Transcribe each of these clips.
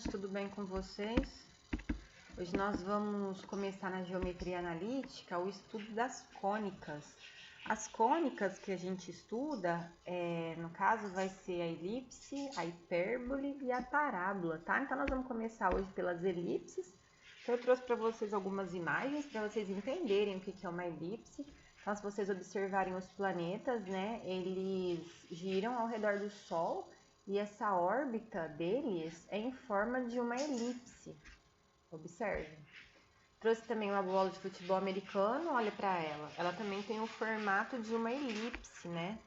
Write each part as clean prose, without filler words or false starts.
alunos, tudo bem com vocês? Hoje nós vamos começar na geometria analítica o estudo das cônicas. As cônicas que a gente estuda, no caso, vai ser a elipse, a hipérbole e a parábola, tá? Então nós vamos começar hoje pelas elipses. Então, eu trouxe para vocês algumas imagens para vocês entenderem o que é uma elipse. Então, se vocês observarem os planetas, né, eles giram ao redor do Sol e essa órbita deles é em forma de uma elipse. Observe. Trouxe também uma bola de futebol americano, olha para ela. Ela também tem o formato de uma elipse, né?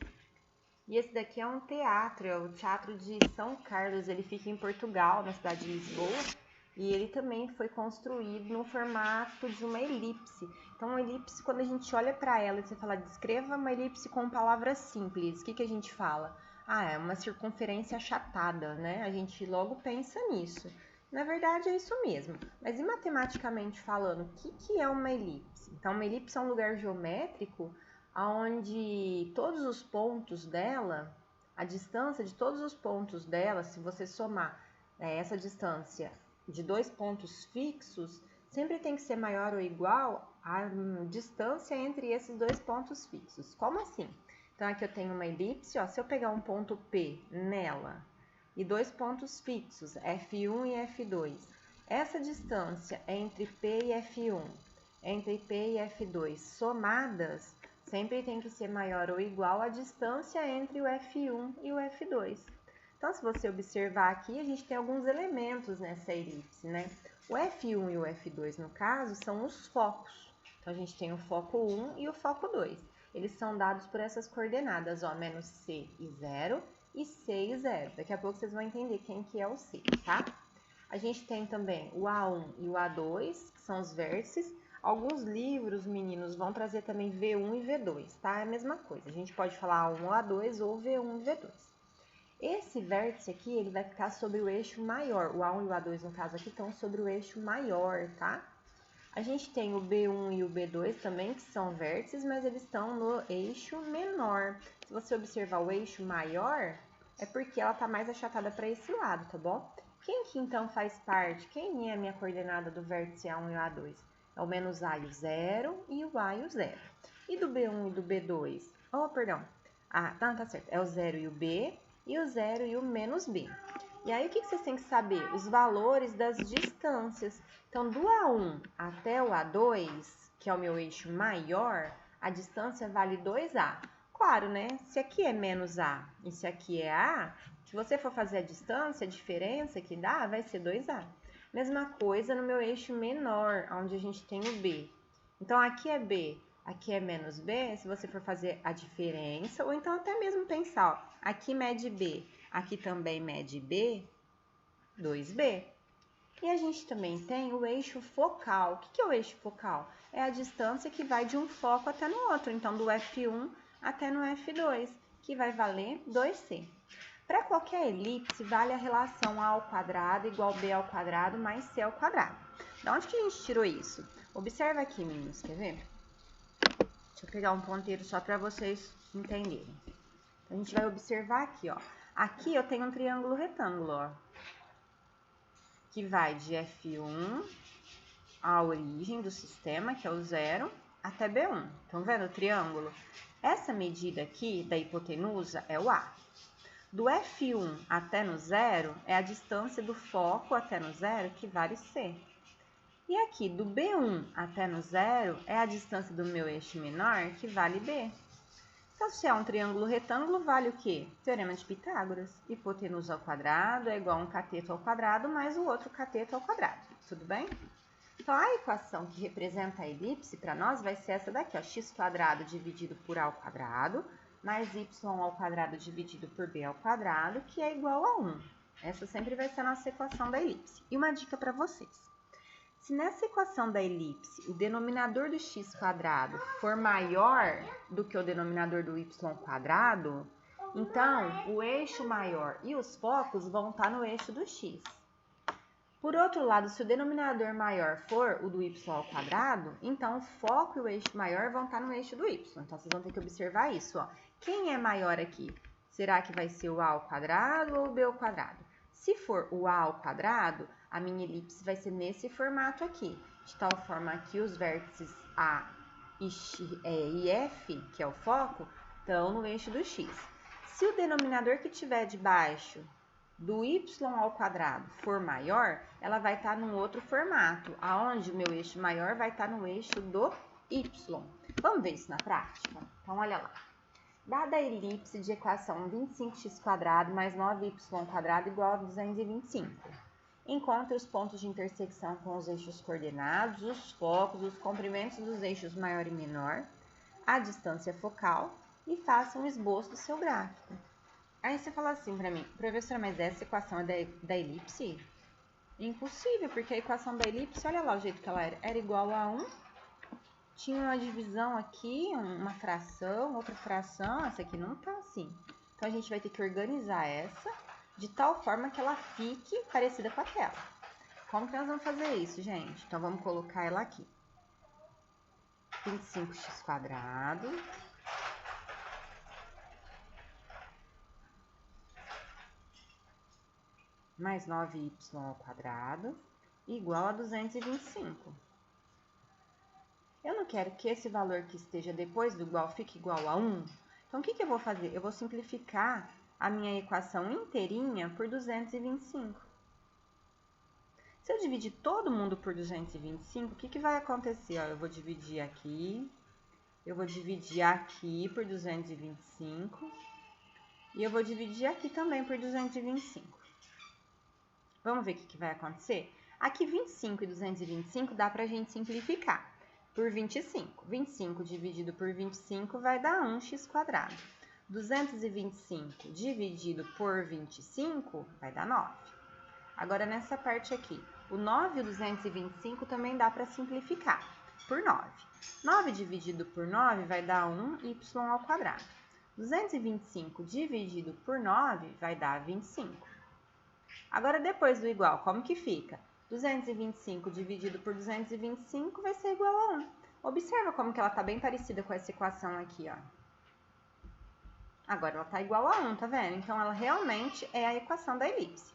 E esse daqui é um teatro, é o Teatro de São Carlos. Ele fica em Portugal, na cidade de Lisboa. E ele também foi construído no formato de uma elipse. Então, uma elipse, quando a gente olha para ela e você fala, descreva uma elipse com palavras simples, o que a gente fala? Ah, é uma circunferência achatada, né? A gente logo pensa nisso. Na verdade, é isso mesmo. Mas e matematicamente falando, o que é uma elipse? Então, uma elipse é um lugar geométrico onde todos os pontos dela, a distância de todos os pontos dela, se você somar essa distância de dois pontos fixos, sempre tem que ser maior ou igual à distância entre esses dois pontos fixos. Como assim? Então, aqui eu tenho uma elipse, ó, se eu pegar um ponto P nela e dois pontos fixos, F1 e F2, essa distância entre P e F1, entre P e F2 somadas, sempre tem que ser maior ou igual à distância entre o F1 e o F2. Então, se você observar aqui, a gente tem alguns elementos nessa elipse, né? O F1 e o F2, no caso, são os focos. Então, a gente tem o foco 1 e o foco 2. Eles são dados por essas coordenadas, ó, menos C e 0 e C e 0. Daqui a pouco vocês vão entender quem que é o C, tá? A gente tem também o A1 e o A2, que são os vértices. Alguns livros, meninos, vão trazer também V1 e V2, tá? É a mesma coisa. A gente pode falar A1 ou A2 ou V1 e V2. Esse vértice aqui, ele vai ficar sobre o eixo maior. O A1 e o A2, no caso aqui, estão sobre o eixo maior, tá? A gente tem o B1 e o B2 também, que são vértices, mas eles estão no eixo menor. Se você observar o eixo maior, é porque ela está mais achatada para esse lado, tá bom? Quem que então faz parte? Quem é a minha coordenada do vértice A1 e o A2? É o menos A e o 0 e o A e o 0. E do B1 e do B2? Oh, perdão. Ah, tá certo. É o 0 e o B, e o 0 e o menos B. E aí, o que vocês têm que saber? Os valores das distâncias. Então, do A1 até o A2, que é o meu eixo maior, a distância vale 2A. Claro, né? Se aqui é menos A e se aqui é A, se você for fazer a distância, a diferença que dá vai ser 2A. Mesma coisa no meu eixo menor, onde a gente tem o B. Então, aqui é B, aqui é menos B, se você for fazer a diferença, ou então até mesmo pensar, ó, aqui mede B, aqui também mede B, 2B. E a gente também tem o eixo focal. O que é o eixo focal? É a distância que vai de um foco até no outro, então do F1 até no F2, que vai valer 2C. Para qualquer elipse, vale a relação A ao quadrado igual B ao quadrado mais C ao quadrado. De onde que a gente tirou isso? Observa aqui, meninos, quer ver? Deixa eu pegar um ponteiro só para vocês entenderem. A gente vai observar aqui, ó. Aqui eu tenho um triângulo retângulo, ó, que vai de F1, a origem do sistema, que é o 0, até B1. Estão vendo o triângulo? Essa medida aqui da hipotenusa é o A. Do F1 até no 0 é a distância do foco até no 0, que vale C. E aqui, do B1 até no 0 é a distância do meu eixo menor, que vale B. Então, se é um triângulo retângulo, vale o quê? Teorema de Pitágoras. Hipotenusa ao quadrado é igual a um cateto ao quadrado mais o outro cateto ao quadrado. Tudo bem? Então, a equação que representa a elipse para nós vai ser essa daqui, ó, x² dividido por a ao quadrado, mais y ao quadrado dividido por b ao quadrado, que é igual a 1. Essa sempre vai ser a nossa equação da elipse. E uma dica para vocês. Se nessa equação da elipse o denominador do x² for maior do que o denominador do y², então o eixo maior e os focos vão estar no eixo do x. Por outro lado, se o denominador maior for o do y², então o foco e o eixo maior vão estar no eixo do y. Então, vocês vão ter que observar isso, ó. Quem é maior aqui? Será que vai ser o a² ou o b²? Se for o A ao quadrado, a minha elipse vai ser nesse formato aqui, de tal forma que os vértices A e F, que é o foco, estão no eixo do X. Se o denominador que tiver debaixo do y ao quadrado for maior, ela vai estar num outro formato, aonde o meu eixo maior vai estar no eixo do y. Vamos ver isso na prática? Então, olha lá. Dada a elipse de equação 25x² mais 9y² igual a 225. Encontre os pontos de intersecção com os eixos coordenados, os focos, os comprimentos dos eixos maior e menor, a distância focal e faça um esboço do seu gráfico. Aí você fala assim para mim, professora, mas essa equação é da elipse? Impossível, porque a equação da elipse, olha lá o jeito que ela era igual a 1, tinha uma divisão aqui, uma fração, outra fração, essa aqui não tá assim. Então, a gente vai ter que organizar essa de tal forma que ela fique parecida com aquela. Como que nós vamos fazer isso, gente? Então, vamos colocar ela aqui. 25x² mais 9y² igual a 225. Eu não quero que esse valor que esteja depois do igual fique igual a 1. Então, o que eu vou fazer? Eu vou simplificar a minha equação inteirinha por 225. Se eu dividir todo mundo por 225, o que vai acontecer? Ó, eu vou dividir aqui, eu vou dividir aqui por 225 e eu vou dividir aqui também por 225. Vamos ver o que vai acontecer? Aqui 25 e 225 dá pra gente simplificar por 25. 25 dividido por 25 vai dar 1x². 225 dividido por 25 vai dar 9. Agora, nessa parte aqui, o 9 e o 225 também dá para simplificar por 9. 9 dividido por 9 vai dar 1y². 225 dividido por 9 vai dar 25. Agora, depois do igual, como que fica? 225 dividido por 225 vai ser igual a 1. Observa como que ela está bem parecida com essa equação aqui, ó. Agora, ela está igual a 1, tá vendo? Então, ela realmente é a equação da elipse.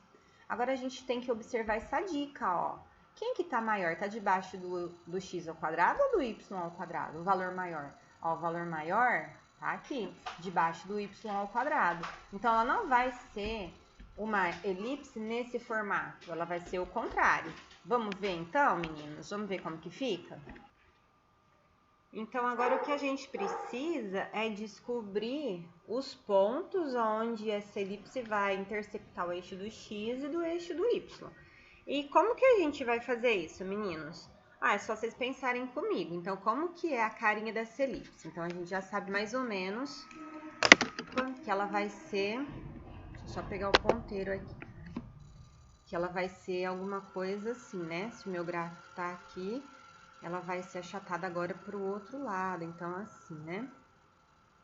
Agora, a gente tem que observar essa dica, ó. Quem que está maior? Está debaixo do x ao quadrado ou do y ao quadrado? O valor maior. Ó, o valor maior tá aqui, debaixo do y ao quadrado. Então, ela não vai ser uma elipse nesse formato, ela vai ser o contrário. Vamos ver então, meninos? Vamos ver como que fica? Então, agora o que a gente precisa é descobrir os pontos onde essa elipse vai intersectar o eixo do x e do eixo do y. E como que a gente vai fazer isso, meninos? Ah, é só vocês pensarem comigo. Então, como que é a carinha dessa elipse? Então, a gente já sabe mais ou menos que ela vai ser... Deixa eu só pegar o ponteiro aqui. Que ela vai ser alguma coisa assim, né? Se o meu gráfico tá aqui, ela vai ser achatada agora para o outro lado. Então, assim, né?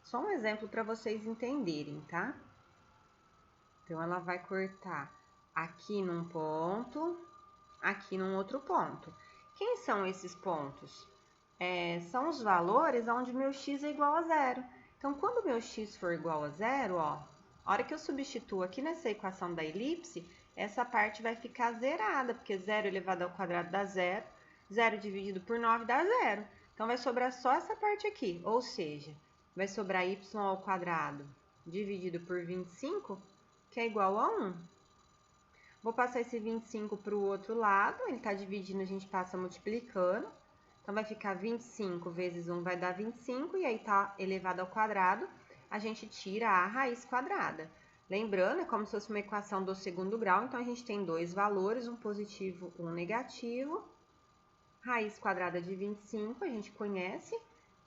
Só um exemplo para vocês entenderem, tá? Então, ela vai cortar aqui num ponto, aqui num outro ponto. Quem são esses pontos? São os valores onde meu x é igual a 0. Então, quando meu x for igual a 0, ó, a hora que eu substituo aqui nessa equação da elipse, essa parte vai ficar zerada, porque 0 elevado ao quadrado dá 0, 0 dividido por 9 dá 0. Então, vai sobrar só essa parte aqui, ou seja, vai sobrar y ao quadrado dividido por 25, que é igual a 1. Vou passar esse 25 para o outro lado, ele está dividindo, a gente passa multiplicando. Então, vai ficar 25 vezes 1 vai dar 25, e aí está elevado ao quadrado, a gente tira a raiz quadrada. Lembrando, é como se fosse uma equação do segundo grau, então a gente tem dois valores, um positivo e um negativo. Raiz quadrada de 25, a gente conhece,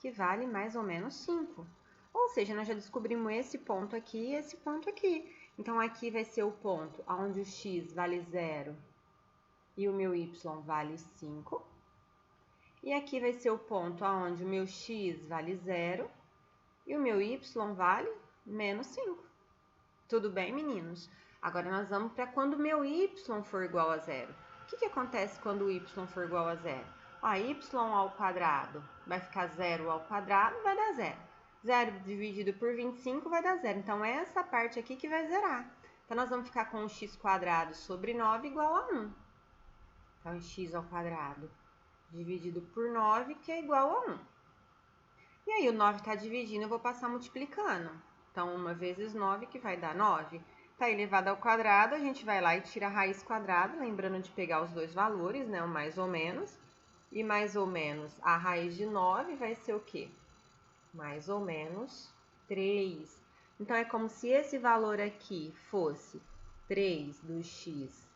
que vale mais ou menos 5. Ou seja, nós já descobrimos esse ponto aqui e esse ponto aqui. Então, aqui vai ser o ponto onde o x vale 0 e o meu y vale 5. E aqui vai ser o ponto onde o meu x vale 0 e o meu y vale menos 5. Tudo bem, meninos? Agora, nós vamos para quando o meu y for igual a 0. O que acontece quando o y for igual a 0? Ó, y ao quadrado vai ficar 0 ao quadrado, vai dar 0. 0 dividido por 25 vai dar 0. Então, é essa parte aqui que vai zerar. Então, nós vamos ficar com o x² sobre 9 igual a 1. Então, x² dividido por 9, que é igual a 1. E aí, o 9 está dividindo, eu vou passar multiplicando. Então, 1 vezes 9, que vai dar 9. Está elevado ao quadrado, a gente vai lá e tira a raiz quadrada, lembrando de pegar os dois valores, né, o mais ou menos. E mais ou menos, a raiz de 9 vai ser o quê? Mais ou menos 3. Então, é como se esse valor aqui fosse 3 do x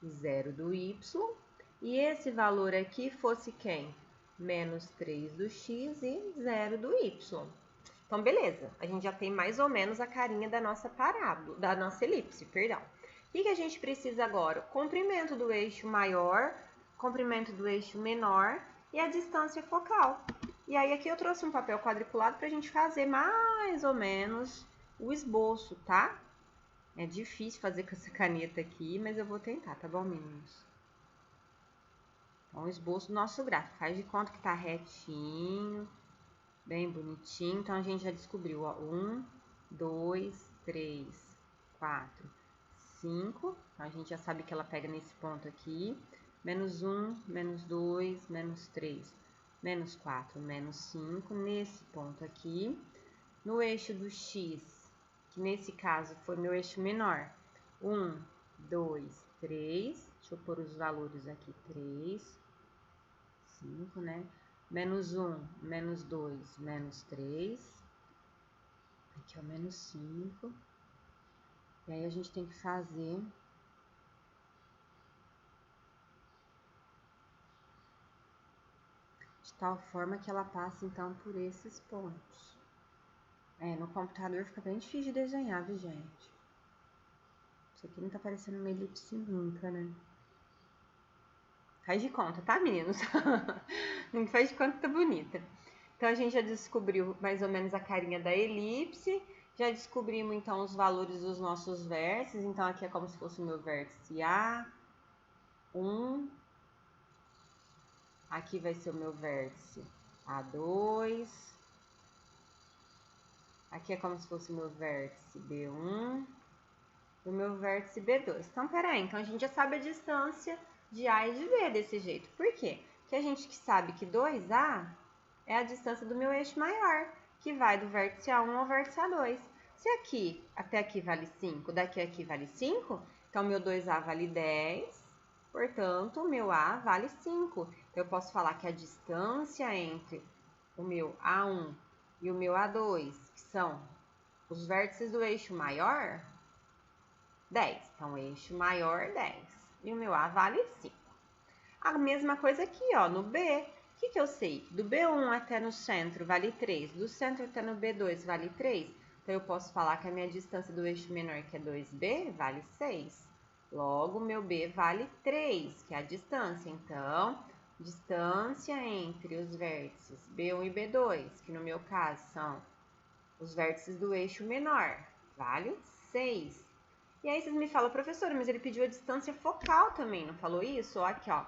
e 0 do y. E esse valor aqui fosse quem? Menos 3 do x e 0 do y. Então, beleza. A gente já tem mais ou menos a carinha da nossa parábola, da nossa elipse, perdão. O que a gente precisa agora? O comprimento do eixo maior, comprimento do eixo menor e a distância focal. E aí, aqui eu trouxe um papel quadriculado para a gente fazer mais ou menos o esboço, tá? É difícil fazer com essa caneta aqui, mas eu vou tentar, tá bom, meninos? Então, o esboço do nosso gráfico. Faz de conta que tá retinho, bem bonitinho. Então, a gente já descobriu, ó, 1, 2, 3, 4, 5. Então, a gente já sabe que ela pega nesse ponto aqui. Menos 1, menos 2, menos 3, menos 4, menos 5, nesse ponto aqui. No eixo do x, que nesse caso foi meu eixo menor, 1, 2, 3, deixa eu pôr os valores aqui, 3, 5, né? Menos 1, menos 2, menos 3, aqui é o menos 5, e aí a gente tem que fazer de tal forma que ela passe, então, por esses pontos. No computador fica bem difícil de desenhar, viu, gente? Isso aqui não tá parecendo uma elipse nunca, né? Faz de conta, tá, meninos? Não faz de conta que tá bonita. Então, a gente já descobriu mais ou menos a carinha da elipse. Já descobrimos, então, os valores dos nossos vértices. Então, aqui é como se fosse o meu vértice A, 1. Aqui vai ser o meu vértice A2. Aqui é como se fosse o meu vértice B1 e o meu vértice B2. Então, peraí, então a gente já sabe a distância de A e de B desse jeito. Por quê? Porque a gente sabe que 2A é a distância do meu eixo maior, que vai do vértice A1 ao vértice A2. Se aqui, até aqui vale 5, daqui a aqui vale 5, então meu 2A vale 10, portanto, o meu A vale 5. Então, eu posso falar que a distância entre o meu A1 e o meu A2, que são os vértices do eixo maior, 10. Então, eixo maior, 10. E o meu A vale 5. A mesma coisa aqui, ó, no B. O que eu sei? Do B1 até no centro vale 3. Do centro até no B2 vale 3. Então, eu posso falar que a minha distância do eixo menor, que é 2B, vale 6. Logo, meu B vale 3, que é a distância. Então, distância entre os vértices B1 e B2, que no meu caso são os vértices do eixo menor, vale 6. E aí vocês me falam, professora, mas ele pediu a distância focal também, não falou isso? Ó, aqui, ó,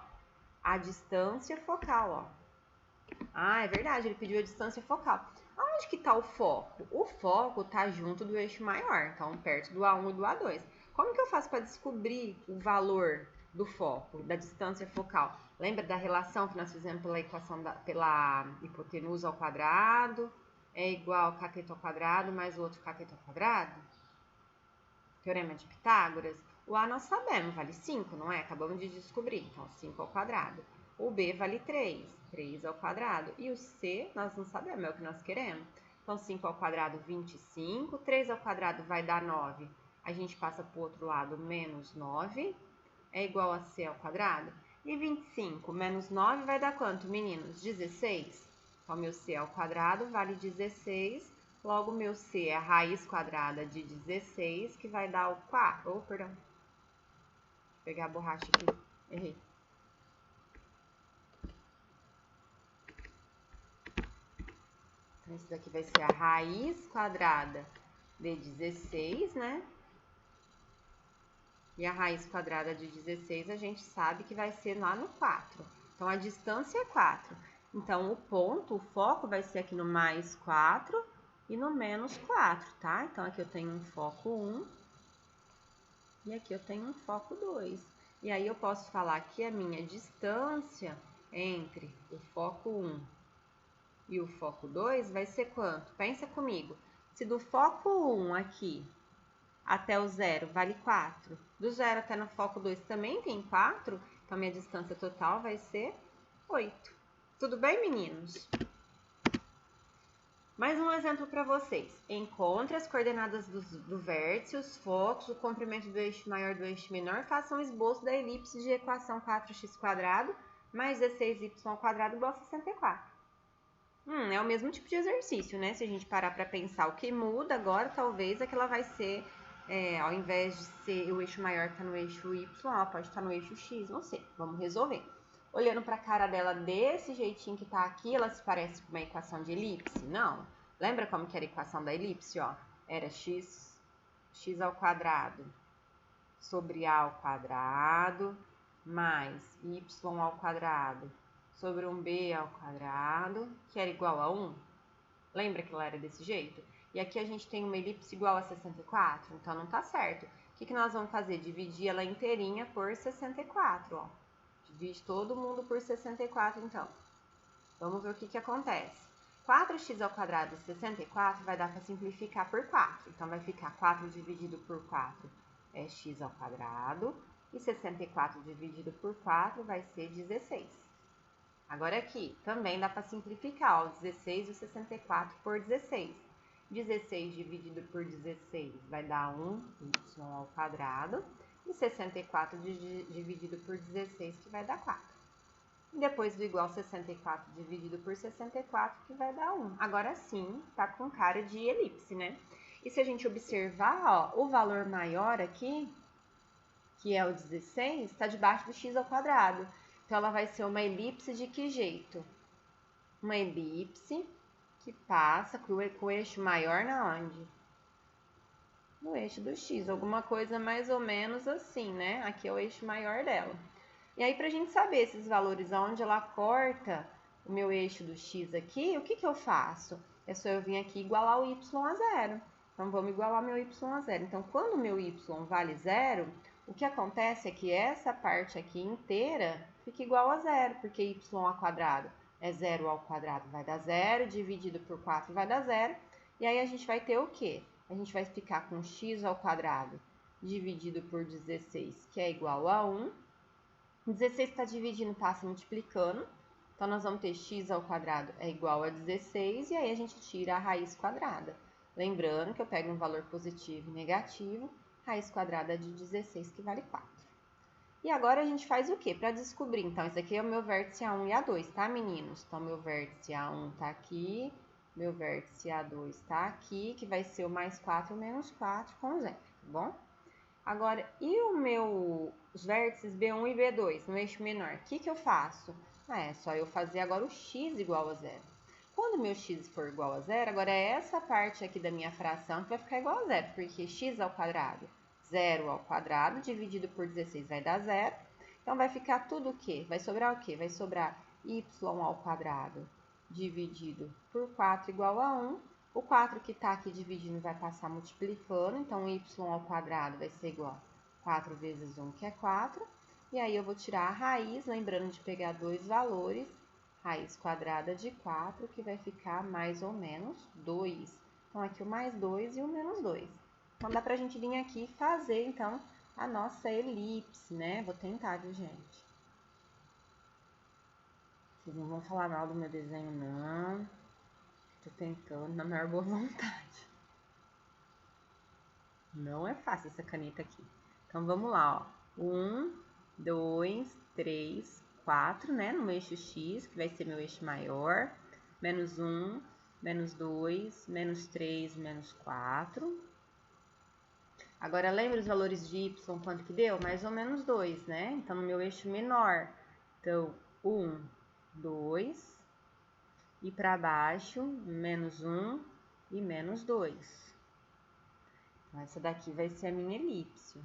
a distância focal, ó. Ah, é verdade, ele pediu a distância focal. Aonde que tá o foco? O foco tá junto do eixo maior, então perto do A1 e do A2. Como que eu faço para descobrir o valor do foco, da distância focal? Lembra da relação que nós fizemos pela equação pela hipotenusa ao quadrado? É igual cateto ao quadrado mais o outro cateto ao quadrado? Teorema de Pitágoras. O A nós sabemos, vale 5, não é? Acabamos de descobrir, então 5 ao quadrado. O B vale 3, 3 ao quadrado. E o C nós não sabemos, é o que nós queremos. Então 5 ao quadrado, 25. 3 ao quadrado vai dar 9. A gente passa para o outro lado, menos 9. É igual a C ao quadrado. E 25 menos 9 vai dar quanto, meninos? 16. Então, meu C ao quadrado vale 16. Logo, meu C é a raiz quadrada de 16, que vai dar o 4. Oh, perdão. Deixa eu pegar a borracha aqui. Errei. Então, isso daqui vai ser a raiz quadrada de 16, né? E a raiz quadrada de 16, a gente sabe que vai ser lá no 4. Então, a distância é 4. Então, o ponto, o foco vai ser aqui no mais 4 e no menos 4, tá? Então, aqui eu tenho um foco 1 E aqui eu tenho um foco 2. E aí eu posso falar que a minha distância entre o foco 1 e o foco 2 vai ser quanto? Pensa comigo. Se do foco 1 aqui até o 0 vale 4, do 0 até no foco 2 também tem 4, então minha distância total vai ser 8. Tudo bem, meninos? Mais um exemplo para vocês. Encontre as coordenadas do vértice, os focos, o comprimento do eixo maior e do eixo menor. Faça um esboço da elipse de equação 4x² mais 16y² igual a 64. É o mesmo tipo de exercício, né? Se a gente parar para pensar, o que muda agora, talvez, é que ela vai ser, ao invés de ser o eixo maior tá no eixo y, ela pode estar no eixo x, não sei. Vamos resolver. Olhando para a cara dela desse jeitinho que tá aqui, ela se parece com uma equação de elipse? Não. Lembra como que era a equação da elipse? Ó? Era x ao quadrado sobre a ao quadrado mais y ao quadrado sobre um b ao quadrado, que era igual a 1. Lembra que ela era desse jeito? E aqui a gente tem uma elipse igual a 64, então não tá certo. O que nós vamos fazer? Dividir ela inteirinha por 64, ó. Divide todo mundo por 64, então. Vamos ver o que acontece. 4x ao quadrado e 64 vai dar para simplificar por 4. Então, vai ficar 4 dividido por 4 é x ao quadrado. E 64 dividido por 4 vai ser 16. Agora aqui, também dá para simplificar, ó, 16 e 64 por 16. 16 dividido por 16 vai dar 1y ao quadrado. E 64 dividido por 16, que vai dar 4. E depois do igual 64 dividido por 64, que vai dar 1. Agora sim, tá com cara de elipse, né? E se a gente observar, ó, o valor maior aqui, que é o 16, está debaixo do x ao quadrado. Então, ela vai ser uma elipse de que jeito? Uma elipse que passa com o eixo maior na onde? No eixo do x, alguma coisa mais ou menos assim, né? Aqui é o eixo maior dela. E aí, para a gente saber esses valores, aonde ela corta o meu eixo do x aqui, o que eu faço? É só eu vir aqui igualar o y a zero. Então, vamos igualar meu y a zero. Então, quando o meu y vale zero, o que acontece é que essa parte aqui inteira fica igual a zero, porque y ao quadrado é 0 ao quadrado, vai dar 0, dividido por 4 vai dar 0. E aí, a gente vai ter o quê? A gente vai ficar com x ao quadrado dividido por 16, que é igual a 1. 16 está dividindo, passa multiplicando. Então, nós vamos ter x ao quadrado é igual a 16, e aí a gente tira a raiz quadrada. Lembrando que eu pego um valor positivo e negativo, raiz quadrada de 16, que vale 4. E agora a gente faz o quê? Para descobrir, então, esse aqui é o meu vértice A1 e A2, tá, meninos? Então, meu vértice A1 tá aqui, meu vértice A2 tá aqui, que vai ser o mais 4 menos 4 com 0, tá bom? Agora, e os vértices B1 e B2 no eixo menor? O que eu faço? É só eu fazer agora o x igual a zero. Quando meu x for igual a zero, agora é essa parte aqui da minha fração que vai ficar igual a zero, porque x ao quadrado, 0 ao quadrado, dividido por 16 vai dar 0. Então, vai ficar tudo o quê? Vai sobrar o quê? Vai sobrar y ao quadrado dividido por 4 igual a 1. O 4 que está aqui dividindo vai passar multiplicando, então y ao quadrado vai ser igual a 4 vezes 1, que é 4. E aí eu vou tirar a raiz, lembrando de pegar dois valores, raiz quadrada de 4, que vai ficar mais ou menos 2. Então, aqui o mais 2 e o menos 2. Então, dá pra gente vir aqui e fazer, então, a nossa elipse, né? Vou tentar, viu, gente? Vocês não vão falar mal do meu desenho, não. Tô tentando na maior boa vontade. Não é fácil essa caneta aqui. Então, vamos lá, ó. 1, 2, 3, 4, né? No eixo x, que vai ser meu eixo maior. Menos 1, menos 2, menos 3, menos 4. Agora, lembra os valores de y, quanto que deu? Mais ou menos 2, né? Então, no meu eixo menor, então, 1, 2... E para baixo, menos 1 e menos 2. Então, essa daqui vai ser a minha elipse.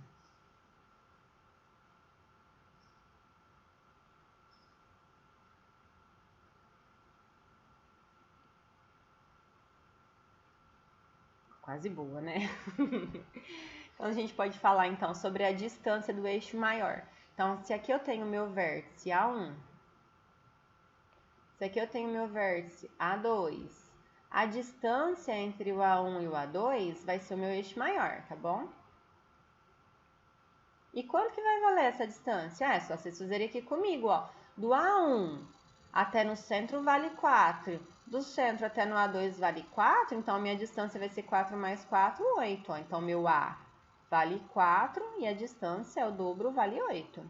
Quase boa, né? Então, a gente pode falar, então, sobre a distância do eixo maior. Então, se aqui eu tenho o meu vértice A1, se aqui eu tenho o meu vértice A2, a distância entre o A1 e o A2 vai ser o meu eixo maior, tá bom? E quanto que vai valer essa distância? É só vocês fazerem aqui comigo, ó. Do A1 até no centro vale 4. Do centro até no A2 vale 4, então a minha distância vai ser 4 mais 4, 8. Ó. Então, meu A vale 4 e a distância é o dobro, vale 8.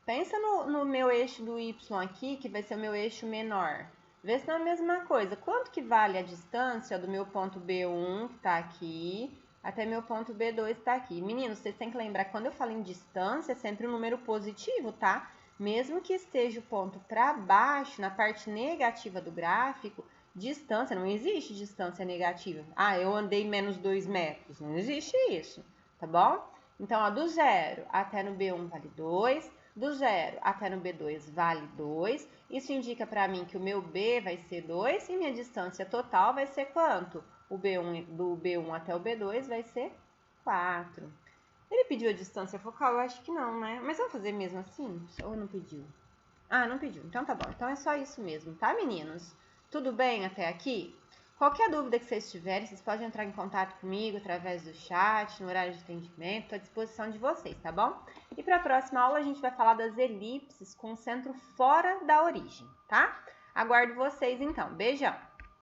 Pensa no meu eixo do Y aqui, que vai ser o meu eixo menor. Vê se não é a mesma coisa. Quanto que vale a distância do meu ponto B1, que está aqui, até meu ponto B2 está aqui? Meninos, vocês têm que lembrar, quando eu falo em distância, é sempre um número positivo, tá? Mesmo que esteja o ponto para baixo, na parte negativa do gráfico, distância, não existe distância negativa. Ah, eu andei menos 2 metros. Não existe isso, tá bom? Então, ó, do 0 até no B1 vale 2. Do 0 até no B2 vale 2. Isso indica para mim que o meu B vai ser 2 e minha distância total vai ser quanto? O B1, do B1 até o B2 vai ser 4. Ele pediu a distância focal? Eu acho que não, né? Mas vamos fazer mesmo assim? Ou não pediu? Ah, não pediu. Então tá bom. Então é só isso mesmo, tá, meninos? Tudo bem até aqui? Qualquer dúvida que vocês tiverem, vocês podem entrar em contato comigo através do chat, no horário de atendimento, estou à disposição de vocês, tá bom? E para a próxima aula a gente vai falar das elipses com o centro fora da origem, tá? Aguardo vocês então. Beijão!